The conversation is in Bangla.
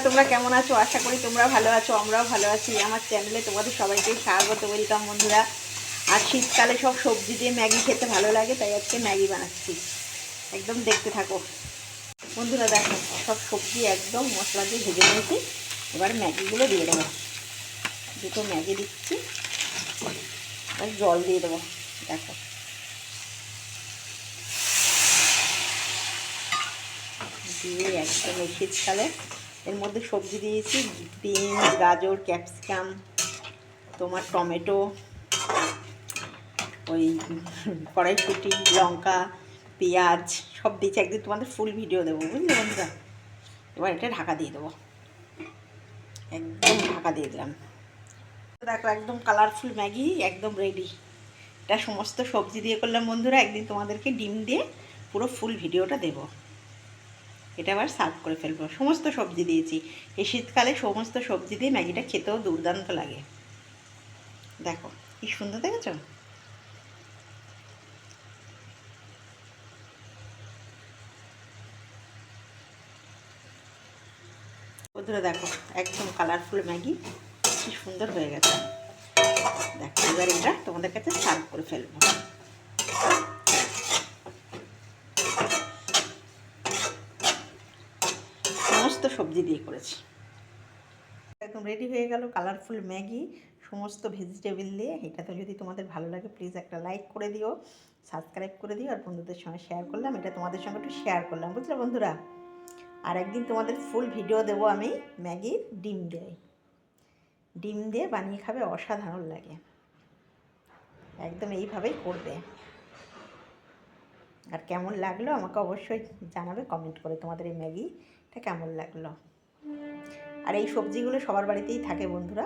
তোমরা কেমন আছো? আশা করি তোমরা ভালো আছো, আমরাও ভালো আছি। আমার চ্যানেলে তোমাদের সবাইকে স্বাগত, ওয়েলকাম বন্ধুরা। আর শীতকালে সব সবজি দিয়ে ম্যাগি খেতে ভালো লাগে, তাই আজকে ম্যাগি বানাচ্ছি। একদম দেখতে থাকো বন্ধুরা। দেখো সব সবজি একদম মশলা দিয়ে ভেজে নিয়েছি। এবার ম্যাগিগুলো দিয়ে দেবো। দুটো ম্যাগি দিচ্ছি, আর জল দিয়ে দেবো। দেখো দিয়ে একদম এই শীতকালে এর মধ্যে সবজি দিয়েছি, বিনস, গাজর, ক্যাপসিকাম, তোমার টমেটো, ওই কড়াইশুঁটি, লঙ্কা, পেঁয়াজ সব দিয়েছি। একদিন তোমাদের ফুল ভিডিও দেবো, বুঝলে বন্ধুরা। এবার এটা ঢাকা দিয়ে দেবো, একদম ঢাকা দিয়ে দিলাম। দেখো একদম কালারফুল ম্যাগি একদম রেডি। এটা সমস্ত সবজি দিয়ে করলাম বন্ধুরা। একদিন তোমাদেরকে ডিম দিয়ে পুরো ফুল ভিডিওটা দেবো। এটা আবার সার্ভ করে ফেলবো। সমস্ত সবজি দিয়েছি, এই শীতকালে সমস্ত সবজি দিয়ে ম্যাগিটা খেতেও দুর্দান্ত লাগে। দেখো কি সুন্দর দেখেছো? বন্ধুরা দেখো একদম কালারফুল ম্যাগি কি সুন্দর হয়ে গেছে। দেখো এবার এটা তোমাদের কাছে সার্ভ করে ফেলবো। সমস্ত সবজি দিয়ে করেছি। একদম রেডি হয়ে গেল কালারফুল ম্যাগি সমস্ত ভেজিটেবল দিয়ে। এটা তো যদি তোমাদের ভালো লাগে প্লিজ একটা লাইক করে দিও, সাবস্ক্রাইব করে দিও, আর বন্ধুদের সঙ্গে শেয়ার করলাম। এটা তোমাদের সঙ্গে একটু শেয়ার করলাম, বুঝলে বন্ধুরা। আর একদিন তোমাদের ফুল ভিডিও দেবো আমি ম্যাগির ডিম দিয়ে বানিয়ে খাবে, অসাধারণ লাগে। একদম এইভাবেই করবে। আর কেমন লাগলো আমাকে অবশ্যই জানাবে কমেন্ট করে, তোমাদের এই ম্যাগিটা কেমন লাগলো। আর এই সবজিগুলো সবার বাড়িতেই থাকে বন্ধুরা।